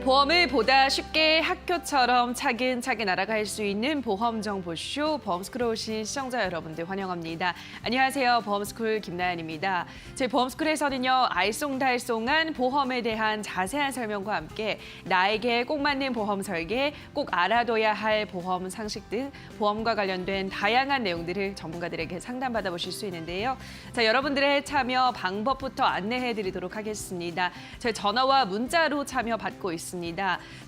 보험을 보다 쉽게 학교처럼 차근차근 알아갈 수 있는 보험 정보쇼 보험스쿨에 오신 시청자 여러분들 환영합니다. 안녕하세요. 보험스쿨 김나연입니다. 저희 보험스쿨에서는요. 알쏭달쏭한 보험에 대한 자세한 설명과 함께 나에게 꼭 맞는 보험 설계, 꼭 알아둬야 할 보험 상식 등 보험과 관련된 다양한 내용들을 전문가들에게 상담받아 보실 수 있는데요. 자, 여러분들의 참여 방법부터 안내해 드리도록 하겠습니다. 저희 전화와 문자로 참여 받고 있습니다.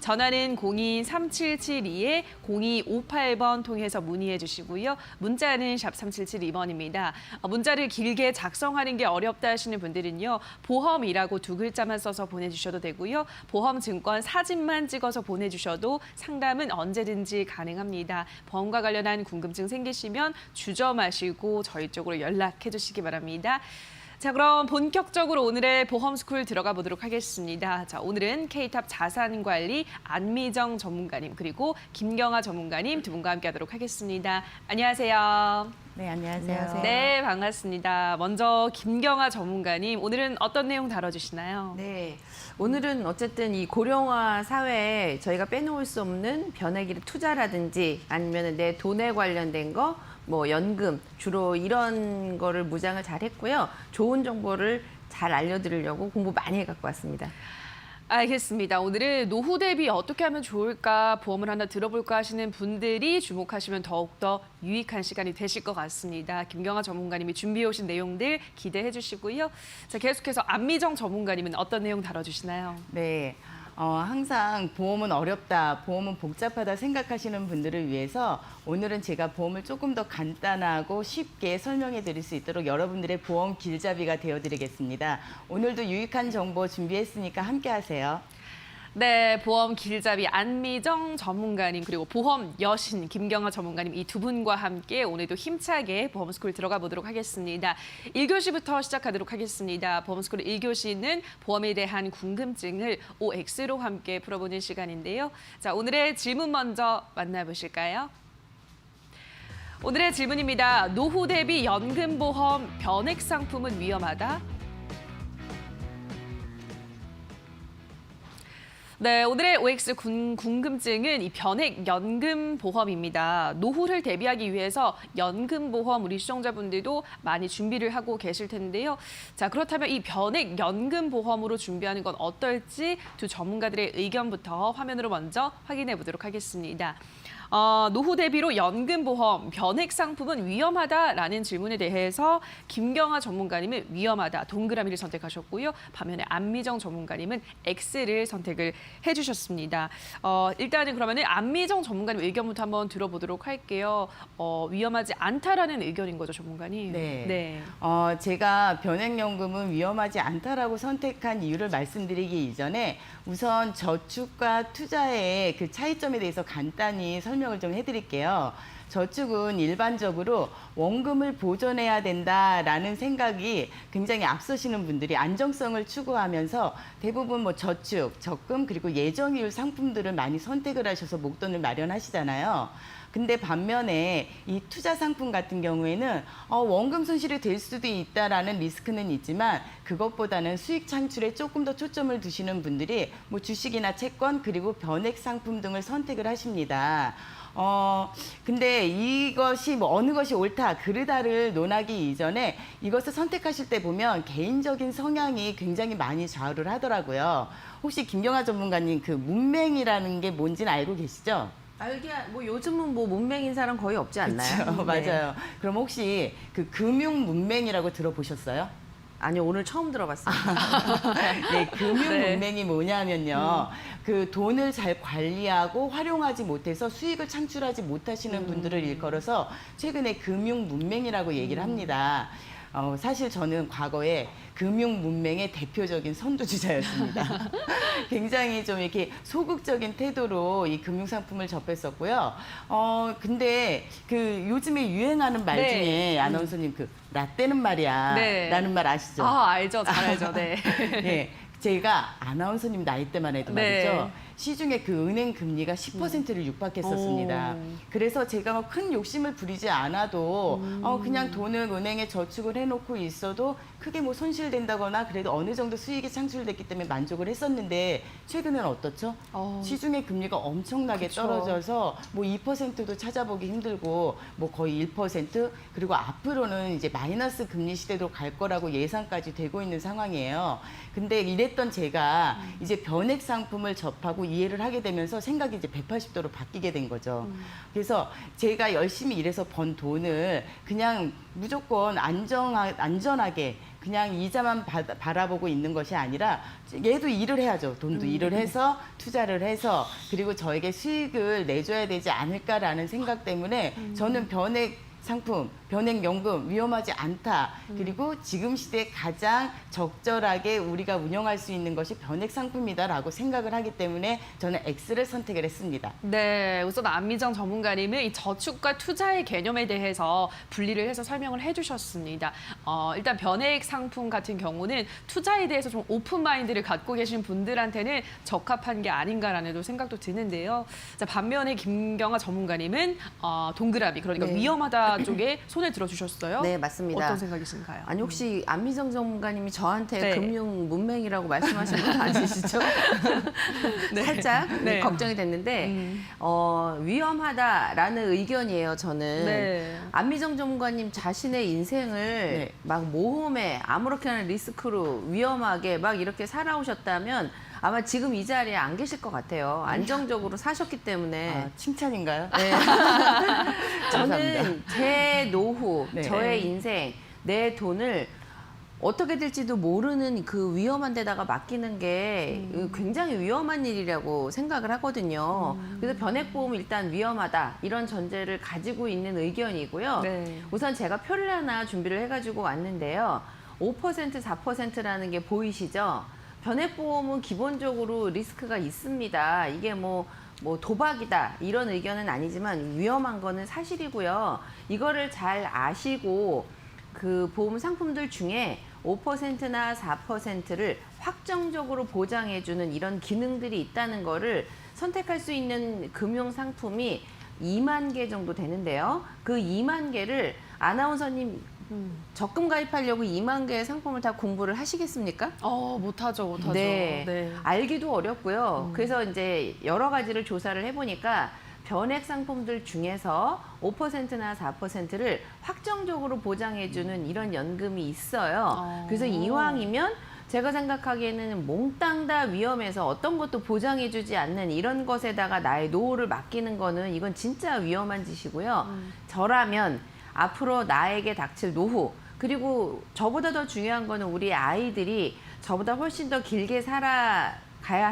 전화는 02-3772-0258번 통해서 문의해 주시고요. 문자는 샵 3772번입니다. 문자를 길게 작성하는 게 어렵다 하시는 분들은요. 보험이라고 두 글자만 써서 보내주셔도 되고요. 보험증권 사진만 찍어서 보내주셔도 상담은 언제든지 가능합니다. 보험과 관련한 궁금증 생기시면 주저 마시고 저희 쪽으로 연락해 주시기 바랍니다. 자, 그럼 본격적으로 오늘의 보험스쿨 들어가 보도록 하겠습니다. 자, 오늘은 K탑 자산관리 안미정 전문가님 그리고 김경아 전문가님 두 분과 함께하도록 하겠습니다. 안녕하세요. 네, 안녕하세요. 네, 반갑습니다. 먼저 김경아 전문가님, 오늘은 어떤 내용 다뤄주시나요? 네, 오늘은 어쨌든 이 고령화 사회에 저희가 빼놓을 수 없는 변액의 투자라든지 아니면 내 돈에 관련된 거, 뭐 연금, 주로 이런 거를 무장을 잘 했고요. 좋은 정보를 잘 알려드리려고 공부 많이 해갖고 왔습니다. 알겠습니다. 오늘은 노후 대비 어떻게 하면 좋을까, 보험을 하나 들어볼까 하시는 분들이 주목하시면 더욱더 유익한 시간이 되실 것 같습니다. 김경아 전문가님이 준비해 오신 내용들 기대해 주시고요. 자, 계속해서 안미정 전문가님은 어떤 내용 다뤄주시나요? 네, 항상 보험은 어렵다, 보험은 복잡하다 생각하시는 분들을 위해서 오늘은 제가 보험을 조금 더 간단하고 쉽게 설명해 드릴 수 있도록 여러분들의 보험 길잡이가 되어드리겠습니다. 오늘도 유익한 정보 준비했으니까 함께 하세요. 네, 보험 길잡이 안미정 전문가님 그리고 보험 여신 김경아 전문가님 이 두 분과 함께 오늘도 힘차게 보험스쿨 들어가 보도록 하겠습니다. 1교시부터 시작하도록 하겠습니다. 보험스쿨 1교시는 보험에 대한 궁금증을 OX로 함께 풀어보는 시간인데요. 자, 오늘의 질문 먼저 만나보실까요? 오늘의 질문입니다. 노후 대비 연금보험 변액 상품은 위험하다? 네, 오늘의 OX 궁금증은 이 변액 연금 보험입니다. 노후를 대비하기 위해서 연금 보험 우리 시청자분들도 많이 준비를 하고 계실 텐데요. 자, 그렇다면 이 변액 연금 보험으로 준비하는 건 어떨지 두 전문가들의 의견부터 화면으로 먼저 확인해 보도록 하겠습니다. 노후 대비로 연금보험, 변액 상품은 위험하다라는 질문에 대해서 김경아 전문가님은 위험하다, 동그라미를 선택하셨고요. 반면에 안미정 전문가님은 X를 선택을 해주셨습니다. 일단은 그러면 안미정 전문가님 의견부터 한번 들어보도록 할게요. 위험하지 않다라는 의견인 거죠, 전문가님? 네. 제가 변액연금은 위험하지 않다라고 선택한 이유를 말씀드리기 이전에 우선 저축과 투자의 그 차이점에 대해서 간단히 설명을 좀 해드릴게요. 저축은 일반적으로 원금을 보존해야 된다라는 생각이 굉장히 앞서시는 분들이 안정성을 추구하면서 대부분 뭐 저축, 적금 그리고 예정이율 상품들을 많이 선택을 하셔서 목돈을 마련하시잖아요. 근데 반면에 이 투자 상품 같은 경우에는 원금 손실이 될 수도 있다라는 리스크는 있지만 그것보다는 수익 창출에 조금 더 초점을 두시는 분들이 뭐 주식이나 채권 그리고 변액 상품 등을 선택을 하십니다. 근데 이것이 뭐 어느 것이 옳다, 그르다를 논하기 이전에 이것을 선택하실 때 보면 개인적인 성향이 굉장히 많이 좌우를 하더라고요. 혹시 김경아 전문가님 그 문맹이라는 게 뭔지는 알고 계시죠? 뭐 요즘은 뭐 문맹인 사람 거의 없지 않나요? 그렇죠. 네. 맞아요. 그럼 혹시 그 금융 문맹이라고 들어보셨어요? 아니요, 오늘 처음 들어봤어요. 네, 금융 네. 문맹이 뭐냐면요. 그 돈을 잘 관리하고 활용하지 못해서 수익을 창출하지 못하시는 분들을 일컬어서 최근에 금융 문맹이라고 얘기를 합니다. 사실 저는 과거에 금융 문맹의 대표적인 선두주자였습니다. 굉장히 좀 이렇게 소극적인 태도로 이 금융 상품을 접했었고요. 근데 그 요즘에 유행하는 말 네. 중에 아나운서님 그 라떼는 말이야 네. 라는 말 아시죠? 알죠. 잘 알죠. 네. 네. 제가 아나운서님 나이 때만 해도 네. 말이죠. 시중에 그 은행 금리가 10%를 육박했었습니다. 오. 그래서 제가 뭐 큰 욕심을 부리지 않아도 그냥 돈을 은행에 저축을 해놓고 있어도 크게 뭐 손실된다거나 그래도 어느 정도 수익이 창출됐기 때문에 만족을 했었는데 최근에는 어떻죠? 시중의 금리가 엄청나게 그쵸. 떨어져서 뭐 2%도 찾아보기 힘들고 뭐 거의 1% 그리고 앞으로는 이제 마이너스 금리 시대로 갈 거라고 예상까지 되고 있는 상황이에요. 근데 이랬던 제가 이제 변액 상품을 접하고 이해를 하게 되면서 생각이 이제 180도로 바뀌게 된 거죠. 그래서 제가 열심히 일해서 번 돈을 그냥 무조건 안전하게 그냥 이자만 바라보고 있는 것이 아니라 얘도 일을 해야죠. 돈도 일을 해서 투자를 해서 그리고 저에게 수익을 내줘야 되지 않을까라는 생각 때문에 저는 변액 상품, 변액연금 위험하지 않다. 그리고 지금 시대에 가장 적절하게 우리가 운영할 수 있는 것이 변액 상품이다라고 생각을 하기 때문에 저는 X를 선택을 했습니다. 네, 우선 안미정 전문가님은 이 저축과 투자의 개념에 대해서 분리를 해서 설명을 해주셨습니다. 일단 변액 상품 같은 경우는 투자에 대해서 좀 오픈 마인드를 갖고 계신 분들한테는 적합한 게 아닌가라는 생각도 드는데요. 자, 반면에 김경아 전문가님은 동그라미, 그러니까 네. 위험하다 쪽에 손을 들어주셨어요. 네, 맞습니다. 어떤 생각이신가요? 아니 혹시 안미정 전문가님이 저한테 네. 금융 문맹이라고 말씀하신 건 아니시죠? 살짝 네. 걱정이 됐는데 위험하다라는 의견이에요. 저는 네. 안미정 전문가님 자신의 인생을 네. 막 모험에 아무렇게나 리스크로 위험하게 막 이렇게 살아오셨다면 아마 지금 이 자리에 안 계실 것 같아요. 안정적으로 사셨기 때문에. 칭찬인가요? 네. 저는 제 노후, 네. 저의 인생, 내 돈을 어떻게 될지도 모르는 그 위험한 데다가 맡기는 게 굉장히 위험한 일이라고 생각을 하거든요. 그래서 변액보험 일단 위험하다 이런 전제를 가지고 있는 의견이고요. 네. 우선 제가 표를 하나 준비를 해가지고 왔는데요. 5%, 4%라는 게 보이시죠? 변액보험은 기본적으로 리스크가 있습니다. 이게 뭐 도박이다 이런 의견은 아니지만 위험한 거는 사실이고요. 이거를 잘 아시고 그 보험 상품들 중에 5%나 4%를 확정적으로 보장해주는 이런 기능들이 있다는 거를 선택할 수 있는 금융 상품이 2만 개 정도 되는데요. 그 2만 개를 아나운서님 적금 가입하려고 2만 개의 상품을 다 공부를 하시겠습니까? 못하죠. 네. 알기도 어렵고요. 그래서 이제 여러 가지를 조사를 해보니까 변액 상품들 중에서 5%나 4%를 확정적으로 보장해주는 이런 연금이 있어요. 그래서 이왕이면 제가 생각하기에는 몽땅 다 위험해서 어떤 것도 보장해주지 않는 이런 것에다가 나의 노후를 맡기는 거는 이건 진짜 위험한 짓이고요. 저라면 앞으로 나에게 닥칠 노후, 그리고 저보다 더 중요한 거는 우리 아이들이 저보다 훨씬 더 길게 살아가야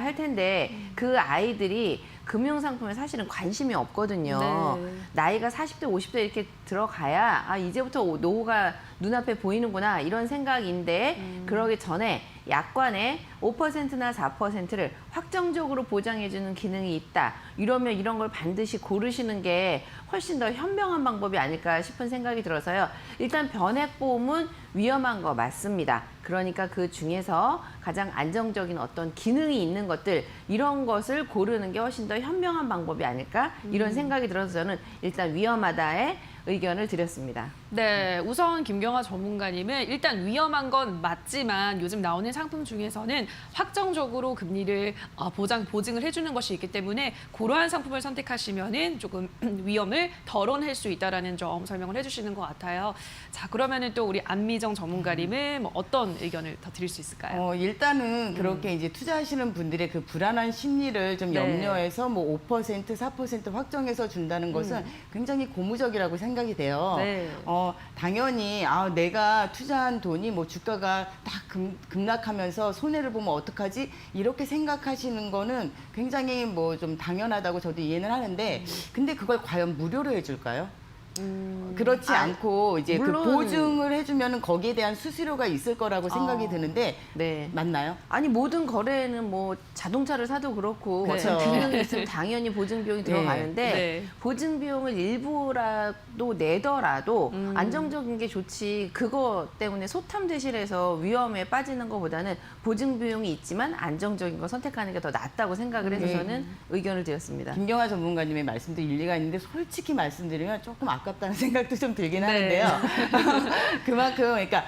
할 텐데 그 아이들이 금융상품에 사실은 관심이 없거든요. 네. 나이가 40대, 50대 이렇게 들어가야 이제부터 노후가 눈앞에 보이는구나 이런 생각인데 그러기 전에 약관에 5%나 4%를 확정적으로 보장해주는 기능이 있다. 이러면 이런 걸 반드시 고르시는 게 훨씬 더 현명한 방법이 아닐까 싶은 생각이 들어서요. 일단 변액보험은 위험한 거 맞습니다. 그러니까 그 중에서 가장 안정적인 어떤 기능이 있는 것들 이런 것을 고르는 게 훨씬 더 현명한 방법이 아닐까 이런 생각이 들어서 저는 일단 위험하다에 의견을 드렸습니다. 네, 우선 김경아 전문가님은 일단 위험한 건 맞지만 요즘 나오는 상품 중에서는 확정적으로 금리를 보증을 해주는 것이 있기 때문에 그러한 상품을 선택하시면은 조금 위험을 덜어낼 수 있다라는 점 설명을 해주시는 것 같아요. 자, 그러면은 또 우리 안미정 전문가님은 뭐 어떤 의견을 더 드릴 수 있을까요? 일단은 그렇게 이제 투자하시는 분들의 그 불안한 심리를 좀 네. 염려해서 뭐 5%, 4% 확정해서 준다는 것은 굉장히 고무적이라고 생각이 돼요. 네. 당연히 내가 투자한 돈이 뭐 주가가 딱 급락하면서 손해를 보면 어떡하지? 이렇게 생각하시는 거는 굉장히 뭐 좀 당연하다고 저도 이해는 하는데 근데 그걸 과연 무료로 해줄까요? 그렇지 않고 이제 그 물론- 보증을 해주면은 거기에 대한 수수료가 있을 거라고 생각이 드는데 네. 맞나요? 아니 모든 거래에는 뭐 자동차를 사도 그렇고 그렇죠. 어떤 균형이 있으면 당연히 보증 비용이 들어가는데 네. 보증 비용을 일부라도 내더라도 안정적인 게 좋지 그거 때문에 소탐대실해서 위험에 빠지는 것보다는 보증 비용이 있지만 안정적인 거 선택하는 게 더 낫다고 생각을 해서 네. 저는 의견을 드렸습니다. 김경아 전문가님의 말씀도 일리가 있는데 솔직히 말씀드리면 조금 아깝다는 생각도 좀 들긴 네. 하는데요. 그만큼 그러니까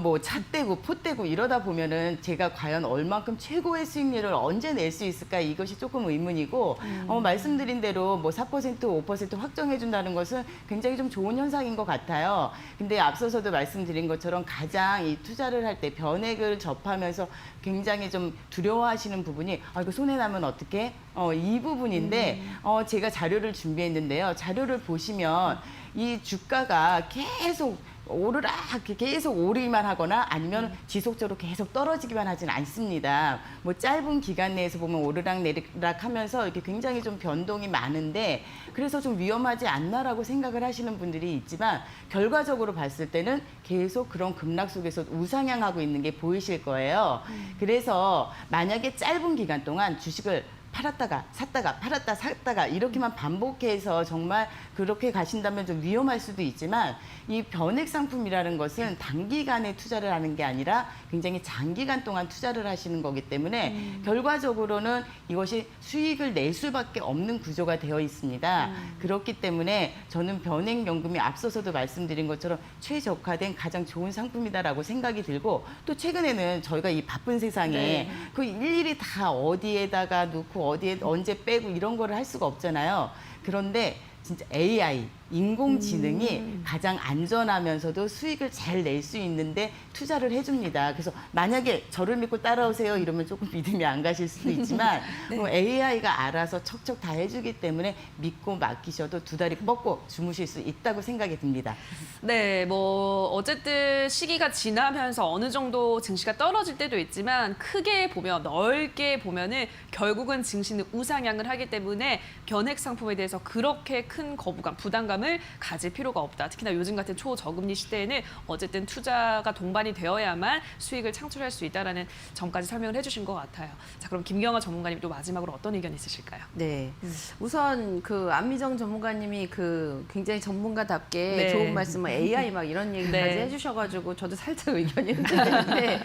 뭐차 떼고 포 떼고 이러다 보면은 제가 과연 얼만큼 최고의 수익률을 언제 낼 수 있을까 이것이 조금 의문이고 말씀드린 대로 뭐 4% 5% 확정해 준다는 것은 굉장히 좀 좋은 현상인 것 같아요. 근데 앞서서도 말씀드린 것처럼 가장 이 투자를 할 때 변액을 접하면서 굉장히 좀 두려워하시는 부분이 이거 손해 나면 어떡해? 이 부분인데 제가 자료를 준비했는데요. 자료를 보시면 이 주가가 계속 오르락 계속 오르기만 하거나 아니면 지속적으로 계속 떨어지기만 하진 않습니다. 뭐 짧은 기간 내에서 보면 오르락 내리락 하면서 이렇게 굉장히 좀 변동이 많은데 그래서 좀 위험하지 않나라고 생각을 하시는 분들이 있지만 결과적으로 봤을 때는 계속 그런 급락 속에서 우상향하고 있는 게 보이실 거예요. 그래서 만약에 짧은 기간 동안 주식을 팔았다가 샀다가 팔았다 샀다가 이렇게만 반복해서 정말 그렇게 가신다면 좀 위험할 수도 있지만 이 변액 상품이라는 것은 단기간에 투자를 하는 게 아니라 굉장히 장기간 동안 투자를 하시는 거기 때문에 결과적으로는 이것이 수익을 낼 수밖에 없는 구조가 되어 있습니다. 그렇기 때문에 저는 변액연금이 앞서서도 말씀드린 것처럼 최적화된 가장 좋은 상품이다라고 생각이 들고 또 최근에는 저희가 이 바쁜 세상에 그 일일이 다 어디에다가 놓고 어디에 언제 빼고 이런 거를 할 수가 없잖아요. 그런데 진짜 AI, 인공지능이 가장 안전하면서도 수익을 잘 낼 수 있는데 투자를 해줍니다. 그래서 만약에 저를 믿고 따라오세요 이러면 조금 믿음이 안 가실 수도 있지만 뭐 AI가 알아서 척척 다 해주기 때문에 믿고 맡기셔도 두 다리 뻗고 주무실 수 있다고 생각이 듭니다. 네, 뭐 어쨌든 시기가 지나면서 어느 정도 증시가 떨어질 때도 있지만 크게 보면 넓게 보면은 결국은 증시는 우상향을 하기 때문에 변액 상품에 대해서 그렇게 큰 거부감, 부담감을 가질 필요가 없다. 특히나 요즘 같은 초저금리 시대에는 어쨌든 투자가 동반이 되어야만 수익을 창출할 수 있다라는 점까지 설명을 해주신 것 같아요. 자, 그럼 김경아 전문가님 또 마지막으로 어떤 의견 있으실까요? 네. 우선 그 안미정 전문가님이 그 굉장히 전문가답게 네. 좋은 말씀을 AI 막 이런 얘기까지 네. 해주셔가지고 저도 살짝 의견이 흔들리는데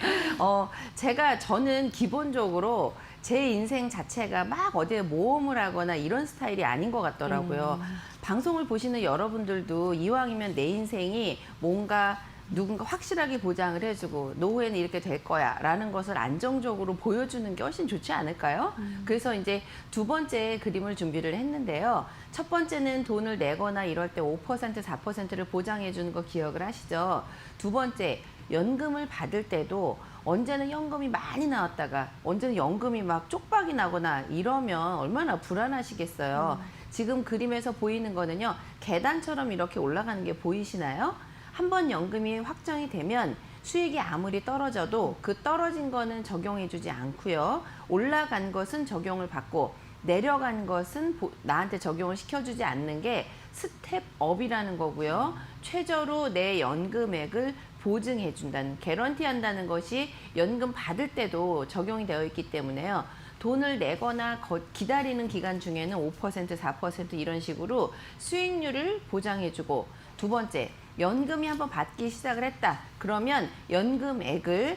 저는 기본적으로 제 인생 자체가 막 어디에 모험을 하거나 이런 스타일이 아닌 것 같더라고요. 방송을 보시는 여러분들도 이왕이면 내 인생이 뭔가 누군가 확실하게 보장을 해주고 노후에는 이렇게 될 거야 라는 것을 안정적으로 보여주는 게 훨씬 좋지 않을까요? 그래서 이제 두 번째 그림을 준비를 했는데요. 첫 번째는 돈을 내거나 이럴 때 5%, 4%를 보장해 주는 거 기억을 하시죠? 두 번째, 연금을 받을 때도 언제는 연금이 많이 나왔다가 언제는 연금이 막 쪽박이 나거나 이러면 얼마나 불안하시겠어요. 지금 그림에서 보이는 거는요. 계단처럼 이렇게 올라가는 게 보이시나요? 한번 연금이 확정이 되면 수익이 아무리 떨어져도 그 떨어진 거는 적용해 주지 않고요. 올라간 것은 적용을 받고 내려간 것은 나한테 적용을 시켜주지 않는 게 스텝업이라는 거고요. 최저로 내 연금액을 보증해 준다는, 개런티 한다는 것이 연금 받을 때도 적용이 되어 있기 때문에요. 돈을 내거나 기다리는 기간 중에는 5%, 4% 이런 식으로 수익률을 보장해주고, 두 번째, 연금이 한번 받기 시작을 했다. 그러면 연금액을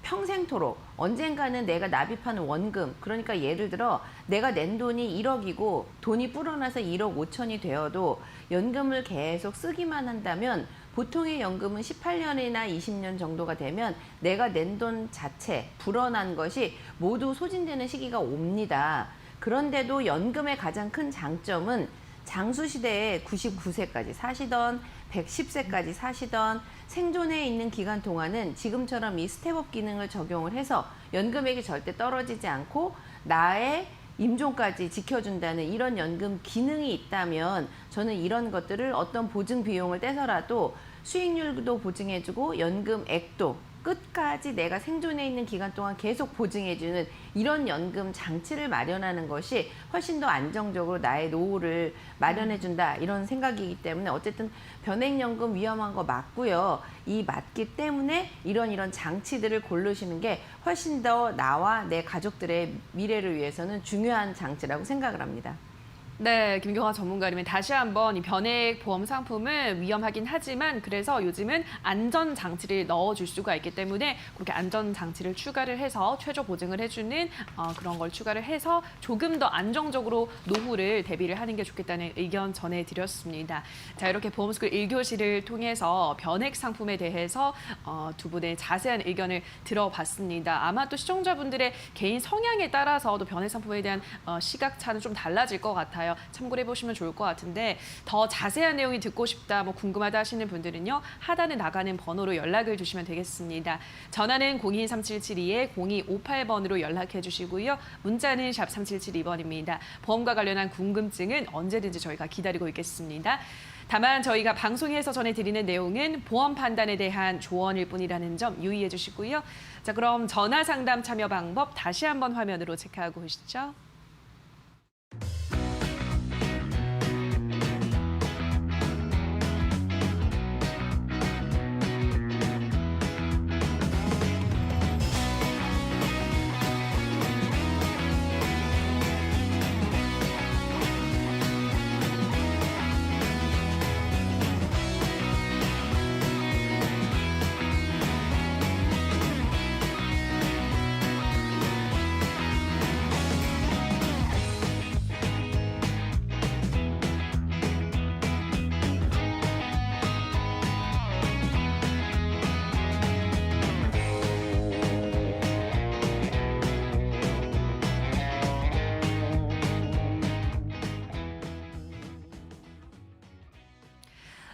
평생토록 언젠가는 내가 납입하는 원금, 그러니까 예를 들어 내가 낸 돈이 1억이고 돈이 불어나서 1억 5천이 되어도 연금을 계속 쓰기만 한다면 보통의 연금은 18년이나 20년 정도가 되면 내가 낸 돈 자체, 불어난 것이 모두 소진되는 시기가 옵니다. 그런데도 연금의 가장 큰 장점은 장수시대에 99세까지 사시던 110세까지 사시던 생존해 있는 기간 동안은 지금처럼 이 스텝업 기능을 적용을 해서 연금액이 절대 떨어지지 않고 나의 임종까지 지켜준다는 이런 연금 기능이 있다면 저는 이런 것들을 어떤 보증 비용을 떼서라도 수익률도 보증해주고 연금액도 끝까지 내가 생존해 있는 기간 동안 계속 보증해주는 이런 연금 장치를 마련하는 것이 훨씬 더 안정적으로 나의 노후를 마련해준다 이런 생각이기 때문에 어쨌든 변액연금 위험한 거 맞고요. 이 맞기 때문에 이런 장치들을 고르시는 게 훨씬 더 나와 내 가족들의 미래를 위해서는 중요한 장치라고 생각을 합니다. 네, 김경화 전문가님은 다시 한번 이 변액 보험 상품은 위험하긴 하지만 그래서 요즘은 안전 장치를 넣어줄 수가 있기 때문에 그렇게 안전 장치를 추가를 해서 최저 보증을 해주는 그런 걸 추가를 해서 조금 더 안정적으로 노후를 대비를 하는 게 좋겠다는 의견 전해드렸습니다. 자, 이렇게 보험스쿨 1교시를 통해서 변액 상품에 대해서 두 분의 자세한 의견을 들어봤습니다. 아마 또 시청자분들의 개인 성향에 따라서 또 변액 상품에 대한 시각차는 좀 달라질 것 같아요. 참고를 해보시면 좋을 것 같은데 더 자세한 내용이 듣고 싶다, 뭐 궁금하다 하시는 분들은요. 하단에 나가는 번호로 연락을 주시면 되겠습니다. 전화는 023772-0258번으로 연락해 주시고요. 문자는 샵 3772번입니다. 보험과 관련한 궁금증은 언제든지 저희가 기다리고 있겠습니다. 다만 저희가 방송에서 전해드리는 내용은 보험 판단에 대한 조언일 뿐이라는 점 유의해 주시고요. 자, 그럼 전화 상담 참여 방법 다시 한번 화면으로 체크하고 오시죠.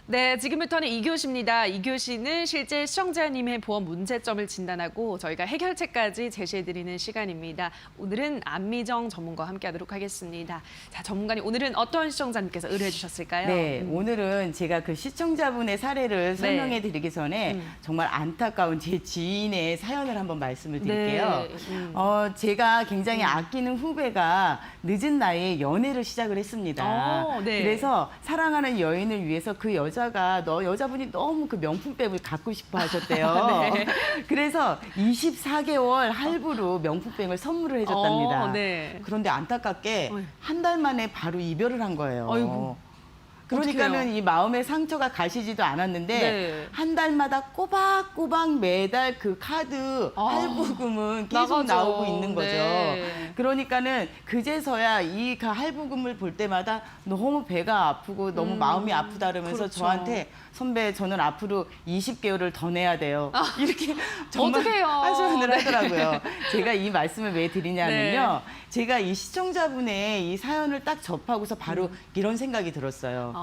네, 지금부터는 2교시입니다. 2교시는 실제 시청자님의 보험 문제점을 진단하고 저희가 해결책까지 제시해드리는 시간입니다. 오늘은 안미정 전문가와 함께하도록 하겠습니다. 자, 전문가님, 오늘은 어떤 시청자님께서 의뢰해 주셨을까요? 네, 오늘은 제가 그 시청자분의 사례를 설명해 드리기 전에 정말 안타까운 제 지인의 사연을 한번 말씀을 드릴게요. 네. 제가 굉장히 아끼는 후배가 늦은 나이에 연애를 시작을 했습니다. 네. 그래서 사랑하는 여인을 위해서 그 여자분이 너무 그 명품백을 갖고 싶어 하셨대요. 네. 그래서 24개월 할부로 명품백을 선물을 해줬답니다. 네. 그런데 안타깝게 어휴. 한 달 만에 바로 이별을 한 거예요. 아이고. 그러니까는 어떡해요? 이 마음의 상처가 가시지도 않았는데 네. 한 달마다 꼬박꼬박 매달 그 카드 할부금은 계속 나가죠. 나오고 있는 거죠. 네. 그러니까는 그제서야 이 할부금을 볼 때마다 너무 배가 아프고 너무 마음이 아프다 그러면서 그렇죠. 저한테 선배 저는 앞으로 20개월을 더 내야 돼요. 이렇게 정말 어떡해요. 하소연을 네. 하더라고요. 제가 이 말씀을 왜 드리냐면요. 네. 제가 이 시청자분의 이 사연을 딱 접하고서 바로 이런 생각이 들었어요.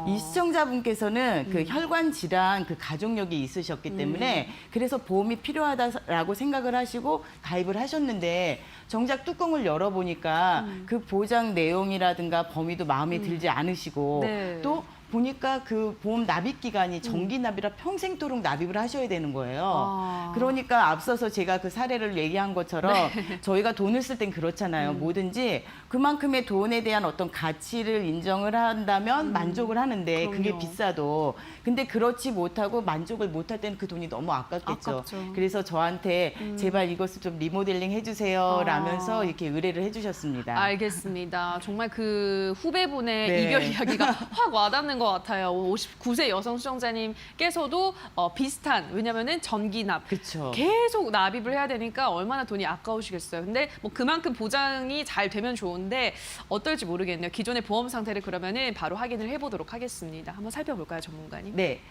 이 시청자분께서는 그 혈관 질환 그 가족력이 있으셨기 때문에 그래서 보험이 필요하다라고 생각을 하시고 가입을 하셨는데 정작 뚜껑을 열어보니까 그 보장 내용이라든가 범위도 마음에 들지 않으시고 네. 또 보니까 그 보험 납입 기간이 정기 납이라 평생토록 납입을 하셔야 되는 거예요. 그러니까 앞서서 제가 그 사례를 얘기한 것처럼 저희가 돈을 쓸 땐 그렇잖아요. 뭐든지 그만큼의 돈에 대한 어떤 가치를 인정을 한다면 만족을 하는데 그게 그럼요. 비싸도 근데 그렇지 못하고 만족을 못할 때는 그 돈이 너무 아깝겠죠. 아깝죠. 그래서 저한테 제발 이것을 좀 리모델링 해주세요 라면서 이렇게 의뢰를 해주셨습니다. 알겠습니다. 정말 그 후배분의 네. 이별 이야기가 확 와닿는 것 같아요. 59세 여성 시청자님께서도 비슷한, 왜냐면은 전기납. 그쵸. 계속 납입을 해야 되니까 얼마나 돈이 아까우시겠어요. 근데 뭐 그만큼 보장이 잘 되면 좋은데 어떨지 모르겠네요. 기존의 보험 상태를 그러면은 바로 확인을 해보도록 하겠습니다. 한번 살펴볼까요, 전문가님? 네.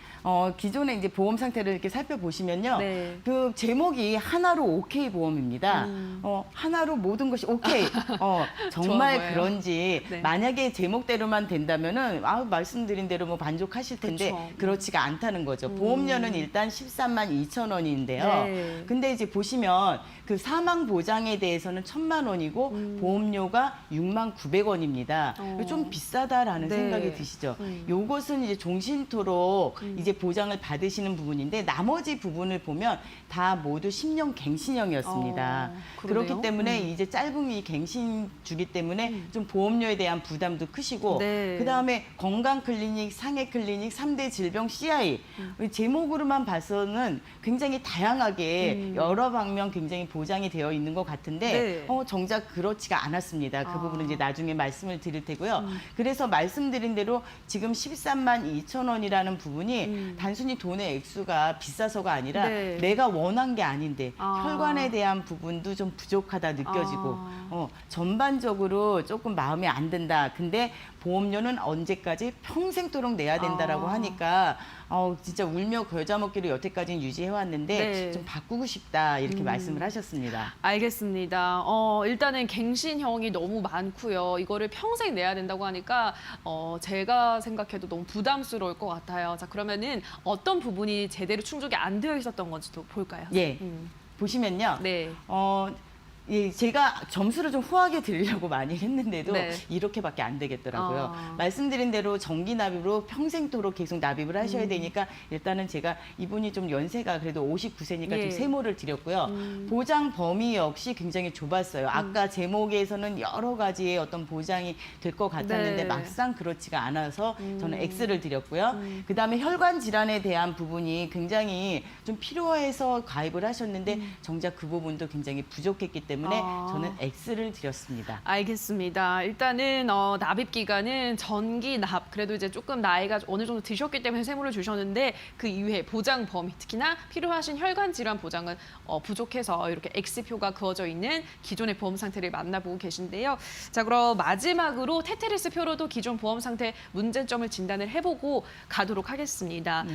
기존에 이제 보험 상태를 이렇게 살펴보시면요. 네. 그 제목이 하나로 오케이 보험입니다. 하나로 모든 것이 오케이. 정말 거예요. 그런지 네. 만약에 제목대로만 된다면은 말씀드린 대로 뭐 만족하실 텐데 그쵸. 그렇지가 않다는 거죠. 보험료는 일단 13만 2천 원인데요. 네. 근데 이제 보시면 그 사망 보장에 대해서는 1,000만 원이고 보험료가 6만 900원입니다. 좀 비싸다라는 네. 생각이 드시죠. 요것은 이제 종신토록 꼭 이제 보장을 받으시는 부분인데 나머지 부분을 보면 다 모두 10년 갱신형이었습니다. 그러네요. 그렇기 때문에 이제 짧은 이 갱신주기 때문에 좀 보험료에 대한 부담도 크시고 네. 그다음에 건강 클리닉, 상해 클리닉, 3대 질병 CI 제목으로만 봐서는 굉장히 다양하게 여러 방면 굉장히 보장이 되어 있는 것 같은데 네. 정작 그렇지가 않았습니다. 그 부분은 이제 나중에 말씀을 드릴 테고요. 그래서 말씀드린 대로 지금 13만 2천 원이라는 부분이 단순히 돈의 액수가 비싸서가 아니라 네. 내가 원한 게 아닌데 아. 혈관에 대한 부분도 좀 부족하다 느껴지고 전반적으로 조금 마음에 안 든다. 근데 보험료는 언제까지 평생도록 내야 된다라고 하니까 진짜 울며 겨자 먹기로 여태까지는 유지해왔는데 네. 좀 바꾸고 싶다 이렇게 말씀을 하셨습니다. 알겠습니다. 일단은 갱신형이 너무 많고요. 이거를 평생 내야 된다고 하니까 제가 생각해도 너무 부담스러울 것 같아요. 자, 그러면은 어떤 부분이 제대로 충족이 안 되어 있었던 건지도 볼까요? 예, 보시면요. 네. 예, 제가 점수를 좀 후하게 드리려고 많이 했는데도 네. 이렇게밖에 안 되겠더라고요. 아. 말씀드린 대로 정기 납입으로 평생도록 계속 납입을 하셔야 되니까 일단은 제가 이분이 좀 연세가 그래도 59세니까 예. 좀 세모를 드렸고요. 보장 범위 역시 굉장히 좁았어요. 아까 제목에서는 여러 가지의 어떤 보장이 될 것 같았는데 네. 막상 그렇지가 않아서 저는 X를 드렸고요. 그다음에 혈관 질환에 대한 부분이 굉장히 좀 필요해서 가입을 하셨는데 정작 그 부분도 굉장히 부족했기 때문에 저는 X를 드렸습니다. 알겠습니다. 일단은 납입 기간은 전기 납, 그래도 이제 조금 나이가 어느 정도 드셨기 때문에 세무를 주셨는데 그 이후에 보장 범위, 특히나 필요하신 혈관 질환 보장은 부족해서 이렇게 X표가 그어져 있는 기존의 보험 상태를 만나보고 계신데요. 자, 그럼 마지막으로 테트리스 표로도 기존 보험 상태 문제점을 진단을 해보고 가도록 하겠습니다.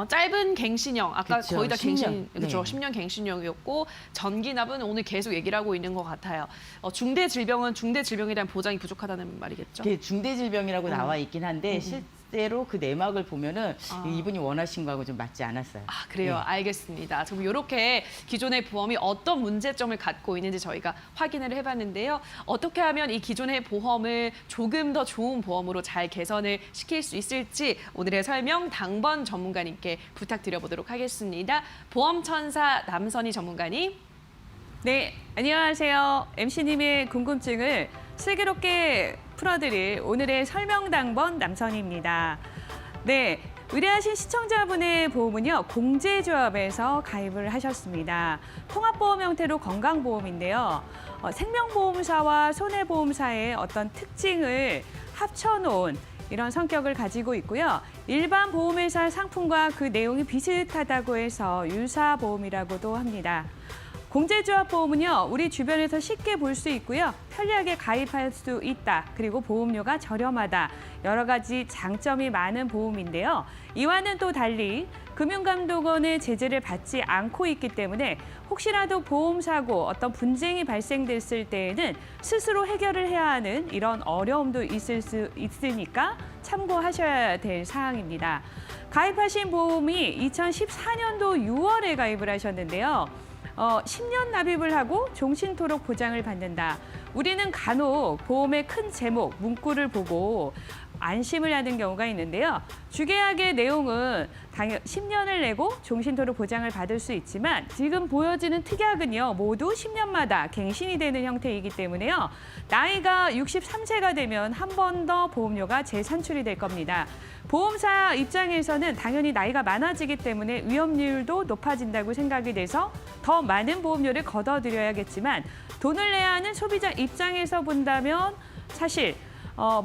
짧은 갱신형, 아까 그쵸, 거의 다 10년. 갱신, 그렇죠. 네. 10년 갱신형이었고 전기 납은 오늘 계속 얘기를 하고 있는 것 같아요. 중대 질병은 중대 질병에 대한 보장이 부족하다는 말이겠죠? 그게 중대질병이라고 나와 있긴 한데 실제로 그 내막을 보면은 이분이 원하신 거하고 좀 맞지 않았어요. 아, 그래요. 네. 알겠습니다. 그럼 이렇게 기존의 보험이 어떤 문제점을 갖고 있는지 저희가 확인을 해봤는데요. 어떻게 하면 이 기존의 보험을 조금 더 좋은 보험으로 잘 개선을 시킬 수 있을지 오늘의 설명 당번 전문가님께 부탁드려보도록 하겠습니다. 보험천사 남선희 전문가님. 네, 안녕하세요. MC님의 궁금증을 슬기롭게 풀어드릴 오늘의 설명당번 남선희입니다. 네, 의뢰하신 시청자분의 보험은요, 공제조합에서 가입을 하셨습니다. 통합보험 형태로 건강보험인데요. 생명보험사와 손해보험사의 어떤 특징을 합쳐놓은 이런 성격을 가지고 있고요. 일반 보험회사 상품과 그 내용이 비슷하다고 해서 유사보험이라고도 합니다. 공제조합 보험은요, 우리 주변에서 쉽게 볼 수 있고요. 편리하게 가입할 수 있다. 그리고 보험료가 저렴하다. 여러 가지 장점이 많은 보험인데요. 이와는 또 달리 금융감독원의 제재를 받지 않고 있기 때문에 혹시라도 보험사고 어떤 분쟁이 발생됐을 때에는 스스로 해결을 해야 하는 이런 어려움도 있을 수 있으니까 참고하셔야 될 사항입니다. 가입하신 보험이 2014년도 6월에 가입을 하셨는데요. 10년 납입을 하고 종신토록 보장을 받는다. 우리는 간혹 보험의 큰 제목, 문구를 보고 안심을 하는 경우가 있는데요. 주계약의 내용은 당연 10년을 내고 종신토록 보장을 받을 수 있지만 지금 보여지는 특약은요. 모두 10년마다 갱신이 되는 형태이기 때문에요. 나이가 63세가 되면 한 번 더 보험료가 재산출이 될 겁니다. 보험사 입장에서는 당연히 나이가 많아지기 때문에 위험률도 높아진다고 생각이 돼서 더 많은 보험료를 걷어들여야겠지만 돈을 내야 하는 소비자 입장에서 본다면 사실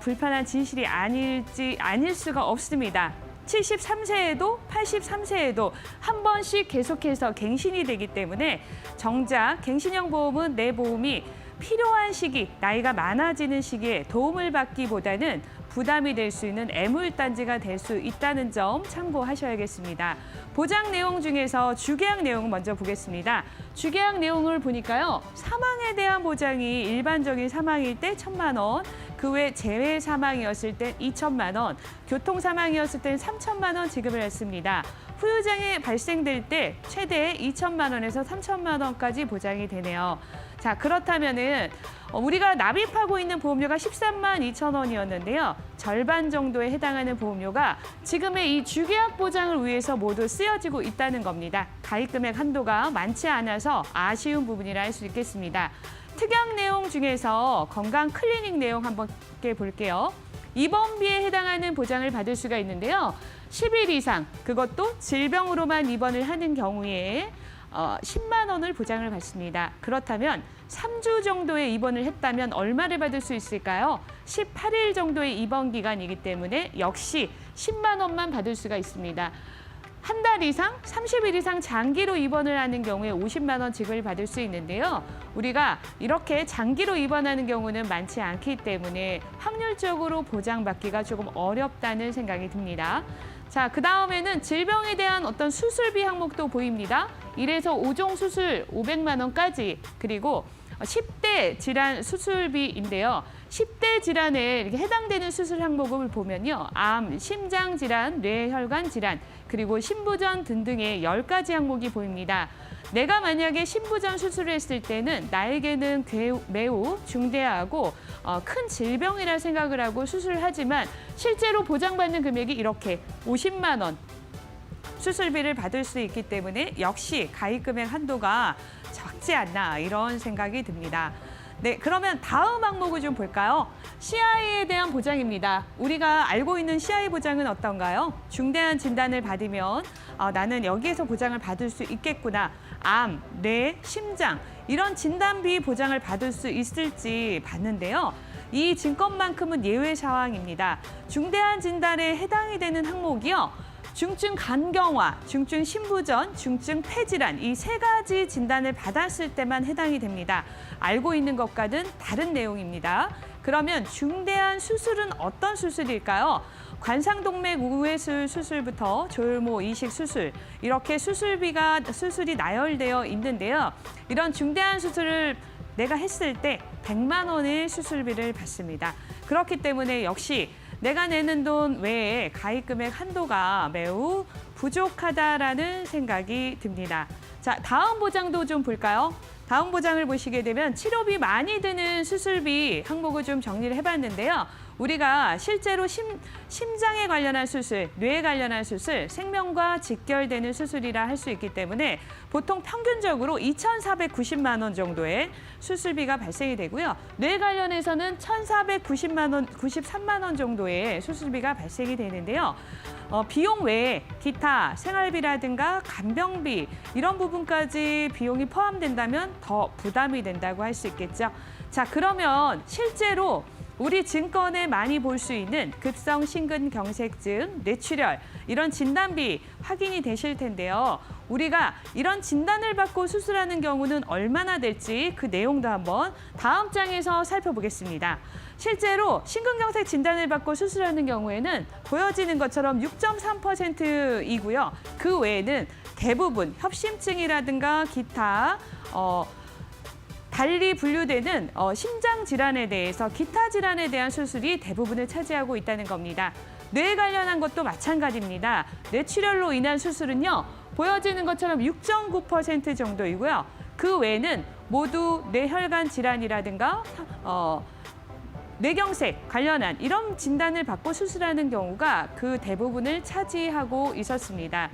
불편한 진실이 아닐 수가 없습니다. 73세에도 83세에도 한 번씩 계속해서 갱신이 되기 때문에 정작 갱신형 보험은 내 보험이 필요한 시기, 나이가 많아지는 시기에 도움을 받기보다는 부담이 될 수 있는 애물단지가 될 수 있다는 점 참고하셔야겠습니다. 보장 내용 중에서 주계약 내용 먼저 보겠습니다. 주계약 내용을 보니까요. 사망에 대한 보장이 일반적인 사망일 때 1,000만 원, 그 외 재해 사망이었을 때 2천만 원, 교통 사망이었을 때 3천만 원 지급을 했습니다. 후유장애 발생될 때 최대 2천만 원에서 3천만 원까지 보장이 되네요. 자, 그렇다면은 우리가 납입하고 있는 보험료가 13만 2천 원이었는데요. 절반 정도에 해당하는 보험료가 지금의 이 주계약 보장을 위해서 모두 쓰여지고 있다는 겁니다. 가입 금액 한도가 많지 않아서 아쉬운 부분이라 할 수 있겠습니다. 특약 내용 중에서 건강 클리닉 내용 한번 볼게요. 입원비에 해당하는 보장을 받을 수가 있는데요. 10일 이상, 그것도 질병으로만 입원을 하는 경우에 10만 원을 보장을 받습니다. 그렇다면 3주 정도의 입원을 했다면 얼마를 받을 수 있을까요? 18일 정도의 입원 기간이기 때문에 역시 10만 원만 받을 수가 있습니다. 한 달 이상, 30일 이상 장기로 입원을 하는 경우에 50만 원 지급을 받을 수 있는데요. 우리가 이렇게 장기로 입원하는 경우는 많지 않기 때문에 확률적으로 보장받기가 조금 어렵다는 생각이 듭니다. 자, 그 다음에는 질병에 대한 어떤 수술비 항목도 보입니다. 1에서 5종 수술 500만 원까지, 그리고 10대 질환 수술비인데요. 10대 질환에 이렇게 해당되는 수술 항목을 보면요. 암, 심장 질환, 뇌혈관 질환, 그리고 신부전 등등의 10가지 항목이 보입니다. 내가 만약에 신부전 수술을 했을 때는 나에게는 매우 중대하고 큰 질병이라 생각을 하고 수술을 하지만 실제로 보장받는 금액이 이렇게 50만 원 수술비를 받을 수 있기 때문에 역시 가입 금액 한도가 적지 않나 이런 생각이 듭니다. 네, 그러면 다음 항목을 좀 볼까요? CI에 대한 보장입니다. 우리가 알고 있는 CI 보장은 어떤가요? 중대한 진단을 받으면 나는 여기에서 보장을 받을 수 있겠구나. 암, 뇌, 심장 이런 진단비 보장을 받을 수 있을지 봤는데요. 이 증권만큼은 예외 사항입니다. 중대한 진단에 해당이 되는 항목이요. 중증 간경화, 중증 신부전, 중증 폐질환 이 3가지 진단을 받았을 때만 해당이 됩니다. 알고 있는 것과는 다른 내용입니다. 그러면 중대한 수술은 어떤 수술일까요? 관상동맥 우회술 수술부터 조혈모 이식 수술 이렇게 수술이 나열되어 있는데요. 이런 중대한 수술을 내가 했을 때 100만 원의 수술비를 받습니다. 그렇기 때문에 역시 내가 내는 돈 외에 가입 금액 한도가 매우 부족하다라는 생각이 듭니다. 자, 다음 보장도 좀 볼까요? 다음 보장을 보시게 되면 치료비 많이 드는 수술비 항목을 좀 정리를 해봤는데요. 우리가 실제로 심장에 관련한 수술, 뇌에 관련한 수술, 생명과 직결되는 수술이라 할 수 있기 때문에 보통 평균적으로 2,490만 원 정도의 수술비가 발생이 되고요. 뇌 관련해서는 1,493만 원 정도의 수술비가 발생이 되는데요. 비용 외에 기타 생활비라든가 간병비 이런 부분까지 비용이 포함된다면 더 부담이 된다고 할 수 있겠죠. 자, 그러면 실제로 우리 증권에 많이 볼 수 있는 급성 심근경색증, 뇌출혈 이런 진단비 확인이 되실 텐데요. 우리가 이런 진단을 받고 수술하는 경우는 얼마나 될지 그 내용도 한번 다음 장에서 살펴보겠습니다. 실제로 심근경색 진단을 받고 수술하는 경우에는 보여지는 것처럼 6.3%이고요. 그 외에는 대부분 협심증이라든가 기타 달리 분류되는 심장 질환에 대해서 기타 질환에 대한 수술이 대부분을 차지하고 있다는 겁니다. 뇌에 관련한 것도 마찬가지입니다. 뇌출혈로 인한 수술은요. 보여지는 것처럼 6.9% 정도이고요. 그 외에는 모두 뇌혈관 질환이라든가 뇌경색 관련한 이런 진단을 받고 수술하는 경우가 그 대부분을 차지하고 있었습니다.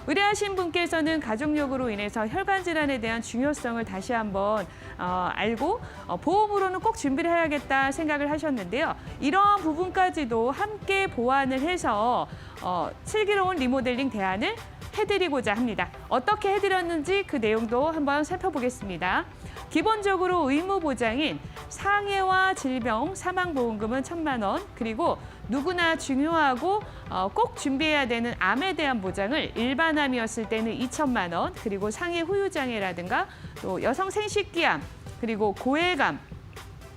의뢰하신 분께서는 가족력으로 인해서 혈관 질환에 대한 중요성을 다시 한번 알고 보험으로는 꼭 준비를 해야겠다 생각을 하셨는데요. 이러한 부분까지도 함께 보완을 해서 슬기로운 리모델링 대안을 해드리고자 합니다. 어떻게 해드렸는지 그 내용도 한번 살펴보겠습니다. 기본적으로 의무 보장인 상해와 질병, 사망보험금은 1,000만 원, 그리고 누구나 중요하고 꼭 준비해야 되는 암에 대한 보장을 일반암이었을 때는 2,000만 원, 그리고 상해 후유장애라든가 또 여성 생식기암, 그리고 고해감,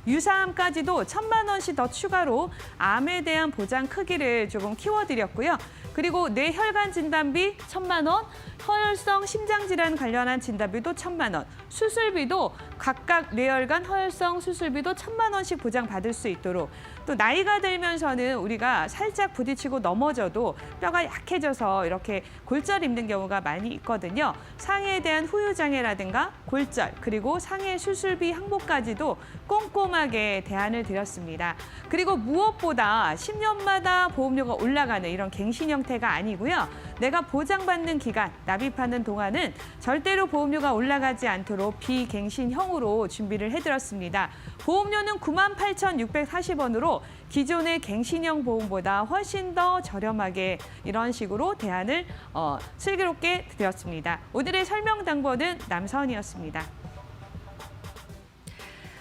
유사암까지도 1,000만 원씩 더 추가로 암에 대한 보장 크기를 조금 키워드렸고요. 그리고 뇌혈관 진단비 1,000만 원, 허혈성 심장질환 관련한 진단비도 1,000만 원, 수술비도 각각 뇌혈관, 허혈성 수술비도 1,000만 원씩 보장받을 수 있도록 또 나이가 들면서는 우리가 살짝 부딪히고 넘어져도 뼈가 약해져서 이렇게 골절 입는 경우가 많이 있거든요. 상해에 대한 후유장애라든가 골절 그리고 상해 수술비 항복까지도 꼼꼼하게 대안을 드렸습니다. 그리고 무엇보다 10년마다 보험료가 올라가는 이런 갱신 형태가 아니고요. 내가 보장받는 기간, 납입하는 동안은 절대로 보험료가 올라가지 않도록 비갱신형으로 준비를 해드렸습니다. 보험료는 98,640원으로 기존의 갱신형 보험보다 훨씬 더 저렴하게 이런 식으로 대안을 슬기롭게 드렸습니다. 오늘의 설명 당번은 남선이었습니다.